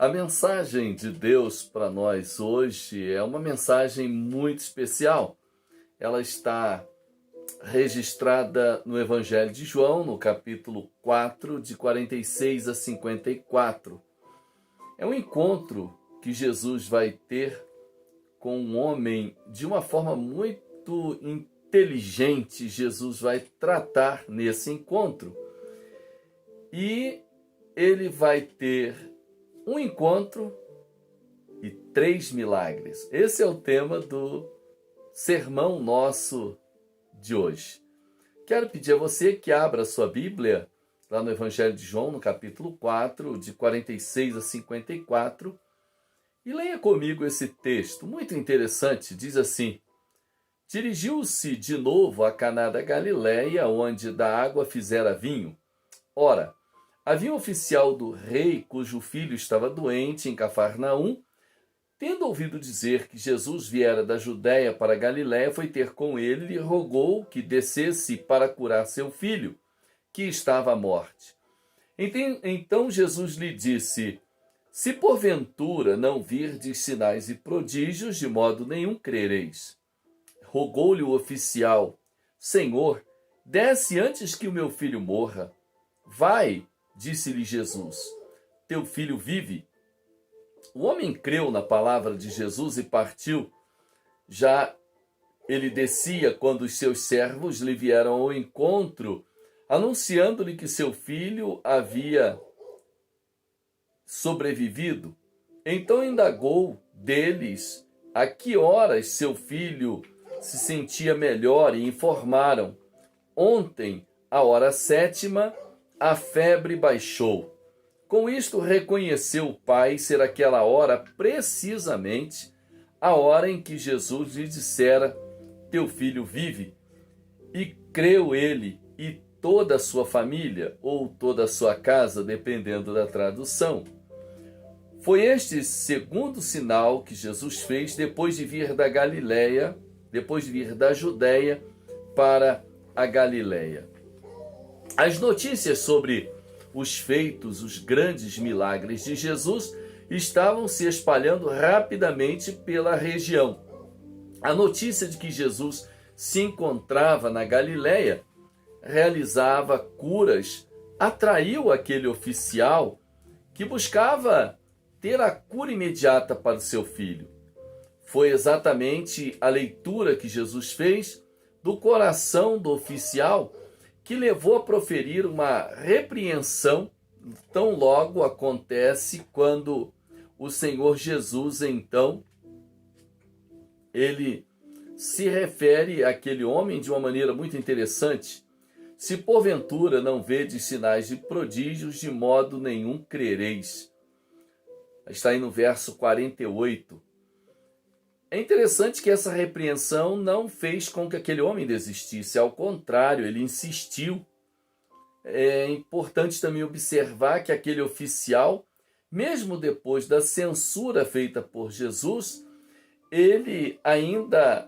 A mensagem de Deus para nós hoje é uma mensagem muito especial. Ela está registrada no Evangelho de João, no capítulo 4, de 46 a 54. É um encontro que Jesus vai ter com um homem de uma forma muito inteligente. Jesus vai tratar nesse encontro. E ele vai ter um encontro e 3 milagres. Esse é o tema do sermão nosso de hoje. Quero pedir a você que abra a sua Bíblia lá no Evangelho de João, no capítulo 4, de 46 a 54, e leia comigo esse texto, muito interessante. Diz assim: Dirigiu-se de novo a Caná da Galileia, onde da água fizera vinho. Ora, havia um oficial do rei cujo filho estava doente em Cafarnaum. Tendo ouvido dizer que Jesus viera da Judéia para a Galiléia, foi ter com ele e lhe rogou que descesse para curar seu filho, que estava à morte. Então Jesus lhe disse: Se porventura não virdes sinais e prodígios, de modo nenhum crereis. Rogou-lhe o oficial: Senhor, desce antes que o meu filho morra. Vai, disse-lhe Jesus, teu filho vive. O homem creu na palavra de Jesus e partiu. Já ele descia quando os seus servos lhe vieram ao encontro, anunciando-lhe que seu filho havia sobrevivido. Então indagou deles a que horas seu filho se sentia melhor e informaram: Ontem, à hora 7ª, a febre baixou. Com isto reconheceu o pai ser aquela hora precisamente a hora em que Jesus lhe dissera: Teu filho vive. E creu ele e toda a sua família, ou toda a sua casa, dependendo da tradução. Foi este segundo sinal que Jesus fez depois de vir da Galileia, depois de vir da Judéia para a Galileia. As notícias sobre os feitos, os grandes milagres de Jesus estavam se espalhando rapidamente pela região. A notícia de que Jesus se encontrava na Galileia, realizava curas, atraiu aquele oficial que buscava ter a cura imediata para o seu filho. Foi exatamente a leitura que Jesus fez do coração do oficial que levou a proferir uma repreensão. Tão logo acontece quando o Senhor Jesus, então, ele se refere àquele homem de uma maneira muito interessante. Se porventura não vedes sinais de prodígios, de modo nenhum crereis. Está aí no verso 48. É interessante que essa repreensão não fez com que aquele homem desistisse, ao contrário, ele insistiu. É importante também observar que aquele oficial, mesmo depois da censura feita por Jesus, ele ainda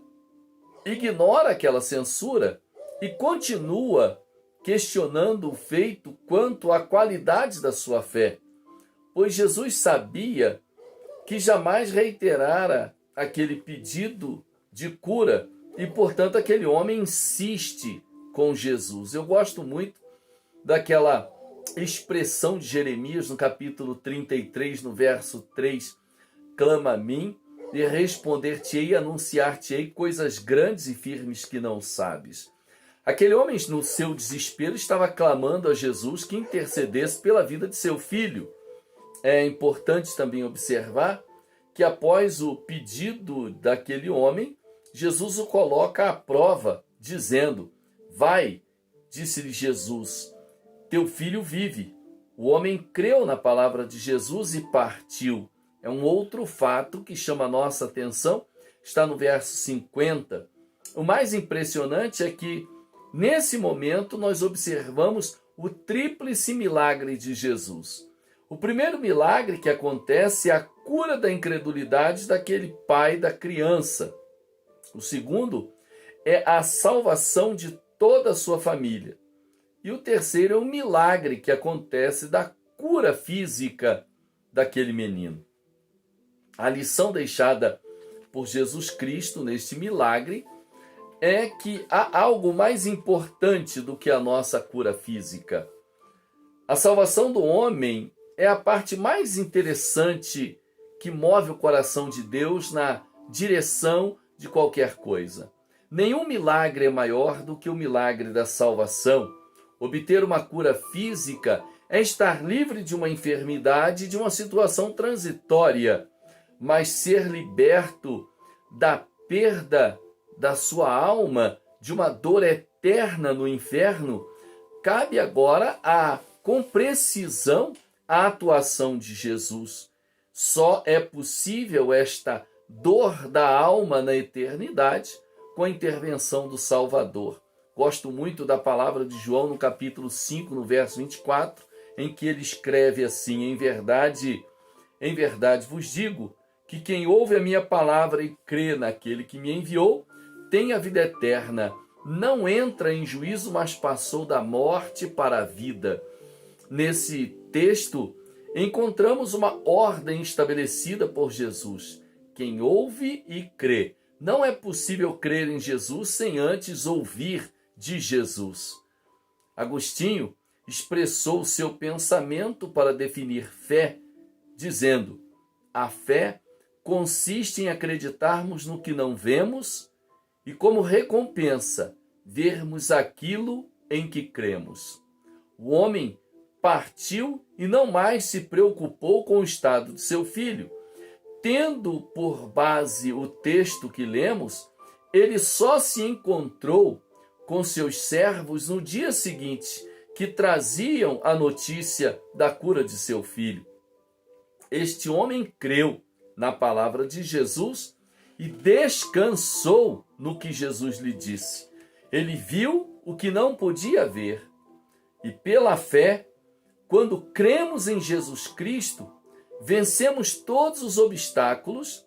ignora aquela censura e continua questionando o feito quanto à qualidade da sua fé, pois Jesus sabia que jamais reiterara aquele pedido de cura e, portanto, aquele homem insiste com Jesus. Eu gosto muito daquela expressão de Jeremias no capítulo 33, no verso 3: Clama a mim e responder-te-ei e anunciar-te-ei coisas grandes e firmes que não sabes. Aquele homem, no seu desespero, estava clamando a Jesus que intercedesse pela vida de seu filho. É importante também observar que após o pedido daquele homem, Jesus o coloca à prova, dizendo: Vai, disse-lhe Jesus, teu filho vive. O homem creu na palavra de Jesus e partiu. É um outro fato que chama a nossa atenção, está no verso 50. O mais impressionante é que, nesse momento, nós observamos o tríplice milagre de Jesus. O primeiro milagre que acontece é a cura da incredulidade daquele pai da criança. O segundo é a salvação de toda a sua família. E o terceiro é o milagre que acontece da cura física daquele menino. A lição deixada por Jesus Cristo neste milagre é que há algo mais importante do que a nossa cura física. A salvação do homem é a parte mais interessante que move o coração de Deus na direção de qualquer coisa. Nenhum milagre é maior do que o milagre da salvação. Obter uma cura física é estar livre de uma enfermidade, de uma situação transitória, mas ser liberto da perda da sua alma, de uma dor eterna no inferno, cabe agora com precisão a atuação de Jesus. Só é possível esta dor da alma na eternidade com a intervenção do Salvador. Gosto muito da palavra de João no capítulo 5, no verso 24, em que ele escreve assim: em verdade vos digo que quem ouve a minha palavra e crê naquele que me enviou, tem a vida eterna, não entra em juízo, mas passou da morte para a vida. Nesse texto, encontramos uma ordem estabelecida por Jesus. Quem ouve e crê. Não é possível crer em Jesus sem antes ouvir de Jesus. Agostinho expressou o seu pensamento para definir fé, dizendo: a fé consiste em acreditarmos no que não vemos e, como recompensa, vermos aquilo em que cremos. O homem partiu e não mais se preocupou com o estado de seu filho. Tendo por base o texto que lemos, ele só se encontrou com seus servos no dia seguinte, que traziam a notícia da cura de seu filho. Este homem creu na palavra de Jesus e descansou no que Jesus lhe disse. Ele viu o que não podia ver. E pela fé, quando cremos em Jesus Cristo, vencemos todos os obstáculos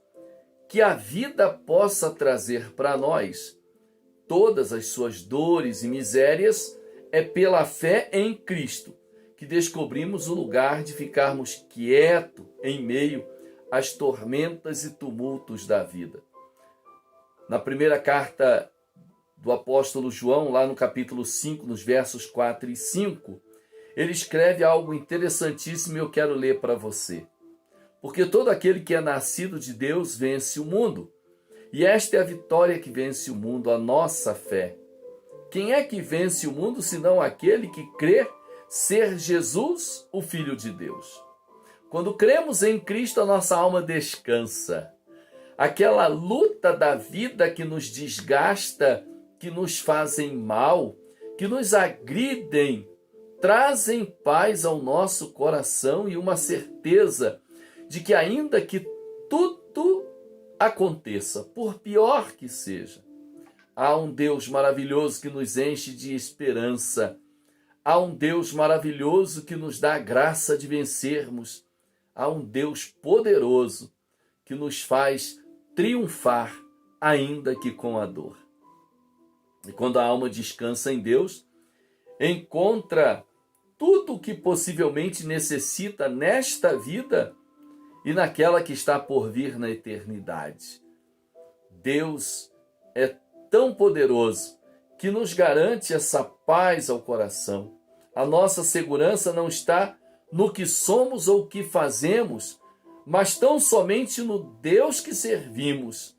que a vida possa trazer para nós. Todas as suas dores e misérias, é pela fé em Cristo que descobrimos o lugar de ficarmos quietos em meio às tormentas e tumultos da vida. Na primeira carta do apóstolo João, lá no capítulo 5, nos versos 4 e 5, ele escreve algo interessantíssimo e eu quero ler para você. Porque todo aquele que é nascido de Deus vence o mundo. E esta é a vitória que vence o mundo, a nossa fé. Quem é que vence o mundo, senão aquele que crê ser Jesus, o Filho de Deus? Quando cremos em Cristo, a nossa alma descansa. Aquela luta da vida que nos desgasta, que nos fazem mal, que nos agridem, trazem paz ao nosso coração e uma certeza de que, ainda que tudo aconteça, por pior que seja, há um Deus maravilhoso que nos enche de esperança. Há um Deus maravilhoso que nos dá a graça de vencermos. Há um Deus poderoso que nos faz triunfar, ainda que com a dor. E quando a alma descansa em Deus, encontra tudo o que possivelmente necessita nesta vida e naquela que está por vir na eternidade. Deus é tão poderoso que nos garante essa paz ao coração. A nossa segurança não está no que somos ou o que fazemos, mas tão somente no Deus que servimos.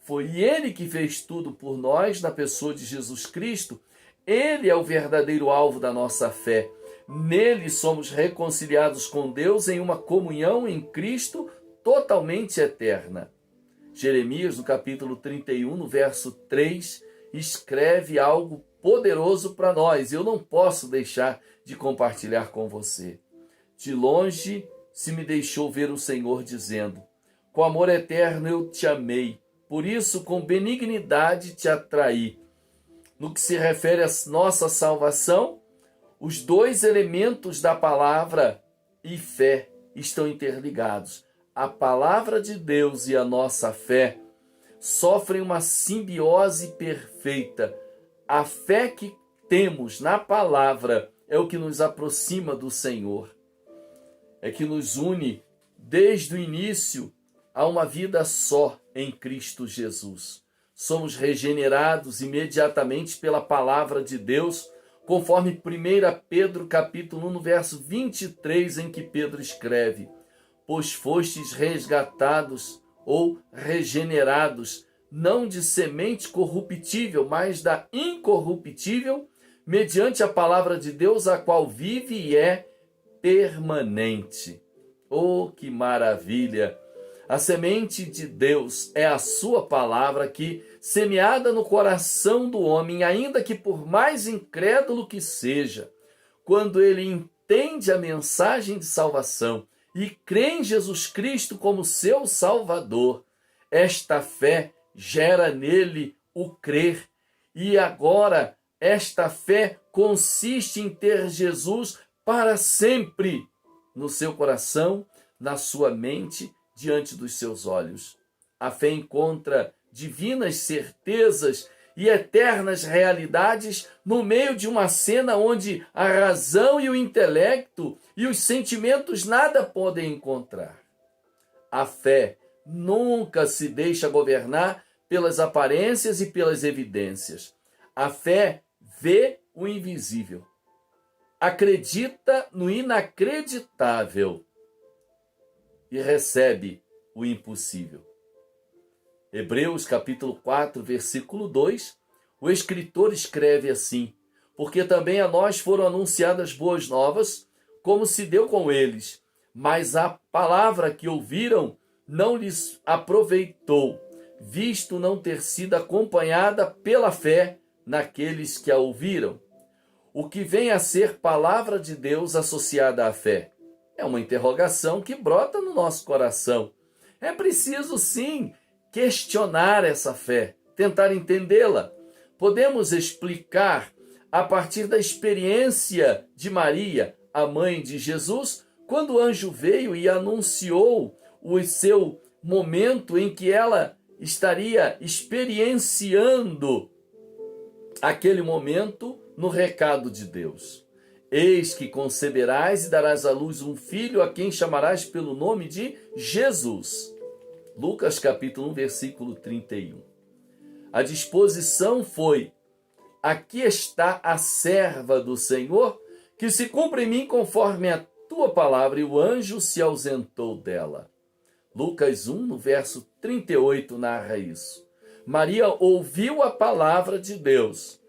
Foi Ele que fez tudo por nós na pessoa de Jesus Cristo. Ele é o verdadeiro alvo da nossa fé. Nele somos reconciliados com Deus em uma comunhão em Cristo totalmente eterna. Jeremias, no capítulo 31, no verso 3, escreve algo poderoso para nós. Eu não posso deixar de compartilhar com você. De longe se me deixou ver o Senhor dizendo: com amor eterno eu te amei, por isso com benignidade te atraí. No que se refere à nossa salvação, os dois elementos da palavra e fé estão interligados. A palavra de Deus e a nossa fé sofrem uma simbiose perfeita. A fé que temos na palavra é o que nos aproxima do Senhor, é que nos une desde o início, a uma vida só em Cristo Jesus. Somos regenerados imediatamente pela palavra de Deus, conforme 1 Pedro capítulo 1, no verso 23, em que Pedro escreve: pois fostes resgatados ou regenerados, não de semente corruptível, mas da incorruptível, mediante a palavra de Deus, a qual vive e é permanente. Oh, que maravilha! A semente de Deus é a sua palavra que, semeada no coração do homem, ainda que por mais incrédulo que seja, quando ele entende a mensagem de salvação e crê em Jesus Cristo como seu Salvador, esta fé gera nele o crer. E agora, esta fé consiste em ter Jesus para sempre no seu coração, na sua mente, diante dos seus olhos. A fé encontra divinas certezas e eternas realidades no meio de uma cena onde a razão e o intelecto e os sentimentos nada podem encontrar. A fé nunca se deixa governar pelas aparências e pelas evidências. A fé vê o invisível, acredita no inacreditável e recebe o impossível. Hebreus capítulo 4, versículo 2, o escritor escreve assim: porque também a nós foram anunciadas boas novas, como se deu com eles, mas a palavra que ouviram não lhes aproveitou, visto não ter sido acompanhada pela fé naqueles que a ouviram. O que vem a ser palavra de Deus associada à fé? É uma interrogação que brota no nosso coração. É preciso, sim, questionar essa fé, tentar entendê-la. Podemos explicar a partir da experiência de Maria, a mãe de Jesus, quando o anjo veio e anunciou o seu momento em que ela estaria experienciando aquele momento no recado de Deus. Eis que conceberás e darás à luz um filho, a quem chamarás pelo nome de Jesus. Lucas capítulo 1, versículo 31. A disposição foi: aqui está a serva do Senhor, que se cumpra em mim conforme a tua palavra, e o anjo se ausentou dela. Lucas 1, no verso 38, narra isso. Maria ouviu a palavra de Deus,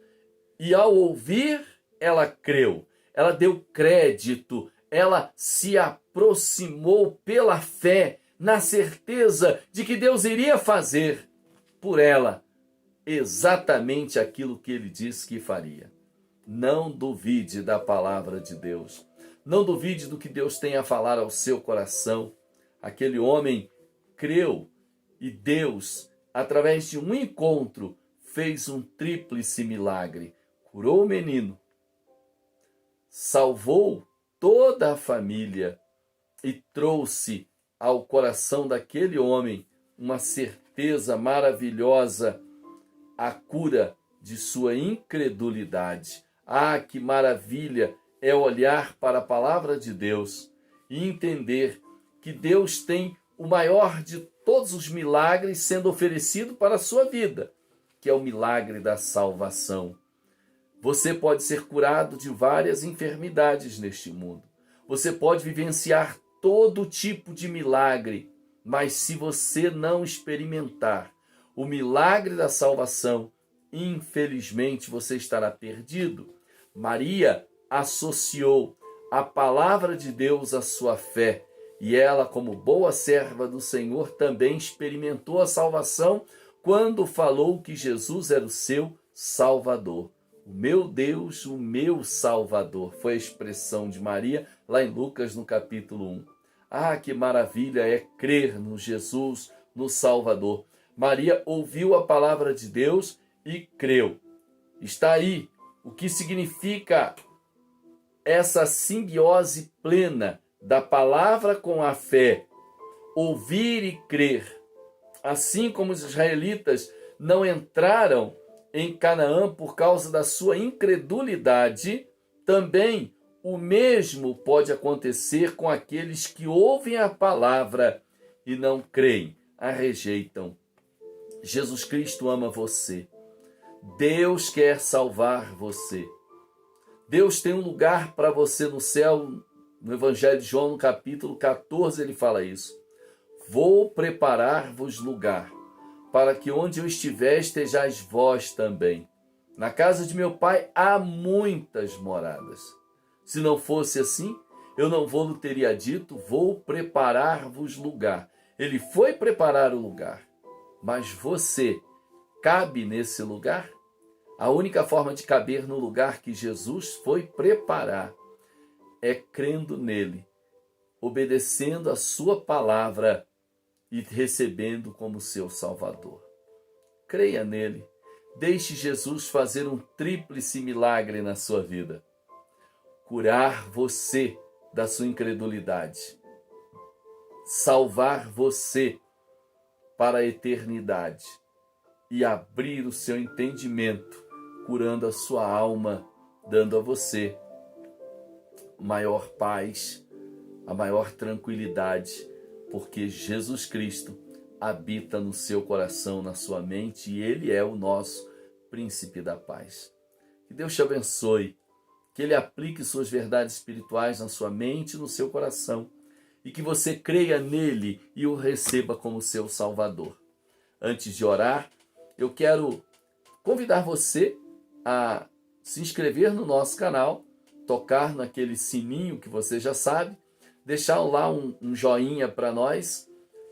e ao ouvir, ela creu. Ela deu crédito, ela se aproximou pela fé, na certeza de que Deus iria fazer por ela exatamente aquilo que ele disse que faria. Não duvide da palavra de Deus. Não duvide do que Deus tem a falar ao seu coração. Aquele homem creu e Deus, através de um encontro, fez um tríplice milagre. Curou o menino, salvou toda a família e trouxe ao coração daquele homem uma certeza maravilhosa, a cura de sua incredulidade. Ah, que maravilha é olhar para a palavra de Deus e entender que Deus tem o maior de todos os milagres sendo oferecido para a sua vida, que é o milagre da salvação. Você pode ser curado de várias enfermidades neste mundo. Você pode vivenciar todo tipo de milagre, mas se você não experimentar o milagre da salvação, infelizmente você estará perdido. Maria associou a palavra de Deus à sua fé, e ela, como boa serva do Senhor, também experimentou a salvação quando falou que Jesus era o seu Salvador. O meu Deus, o meu Salvador, foi a expressão de Maria lá em Lucas, no capítulo 1. Ah, que maravilha é crer no Jesus, no Salvador. Maria ouviu a palavra de Deus e creu. Está aí o que significa essa simbiose plena da palavra com a fé. Ouvir e crer. Assim como os israelitas não entraram em Canaã por causa da sua incredulidade, também o mesmo pode acontecer com aqueles que ouvem a palavra e não creem, a rejeitam. Jesus Cristo ama você. Deus quer salvar você. Deus tem um lugar para você no céu. No Evangelho de João, no capítulo 14, ele fala isso. Vou preparar-vos lugar, para que onde eu estiver estejais vós também. Na casa de meu pai há muitas moradas. Se não fosse assim, eu não vou teria dito, vou preparar-vos lugar. Ele foi preparar o lugar, mas você cabe nesse lugar? A única forma de caber no lugar que Jesus foi preparar é crendo nele, obedecendo a sua palavra e recebendo como seu Salvador. Creia nele. Deixe Jesus fazer um tríplice milagre na sua vida. Curar você da sua incredulidade. Salvar você para a eternidade. E abrir o seu entendimento, curando a sua alma, dando a você maior paz, a maior tranquilidade, porque Jesus Cristo habita no seu coração, na sua mente, e Ele é o nosso príncipe da paz. Que Deus te abençoe, que Ele aplique suas verdades espirituais na sua mente e no seu coração, e que você creia nele e o receba como seu Salvador. Antes de orar, eu quero convidar você a se inscrever no nosso canal, tocar naquele sininho que você já sabe, deixar lá um joinha para nós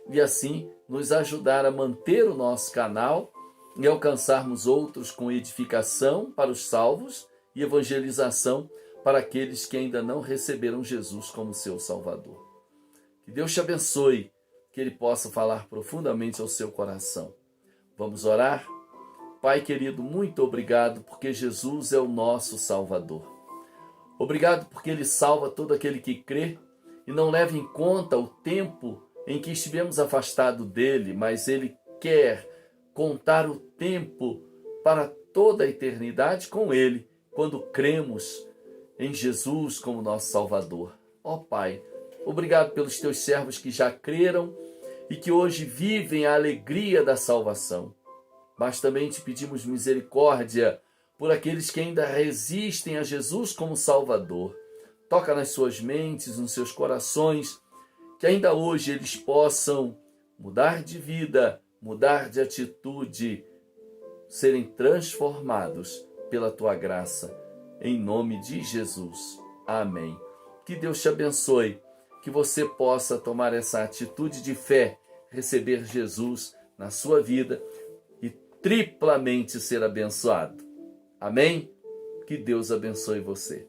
e assim nos ajudar a manter o nosso canal e alcançarmos outros com edificação para os salvos e evangelização para aqueles que ainda não receberam Jesus como seu Salvador. Que Deus te abençoe, que Ele possa falar profundamente ao seu coração. Vamos orar? Pai querido, muito obrigado porque Jesus é o nosso Salvador. Obrigado porque Ele salva todo aquele que crê e não leva em conta o tempo em que estivemos afastados dEle, mas Ele quer contar o tempo para toda a eternidade com Ele, quando cremos em Jesus como nosso Salvador. Ó Pai, obrigado pelos Teus servos que já creram e que hoje vivem a alegria da salvação. Mas também te pedimos misericórdia por aqueles que ainda resistem a Jesus como Salvador. Toca nas suas mentes, nos seus corações, que ainda hoje eles possam mudar de vida, mudar de atitude, serem transformados pela Tua graça. Em nome de Jesus. Amém. Que Deus te abençoe, que você possa tomar essa atitude de fé, receber Jesus na sua vida e triplamente ser abençoado. Amém? Que Deus abençoe você.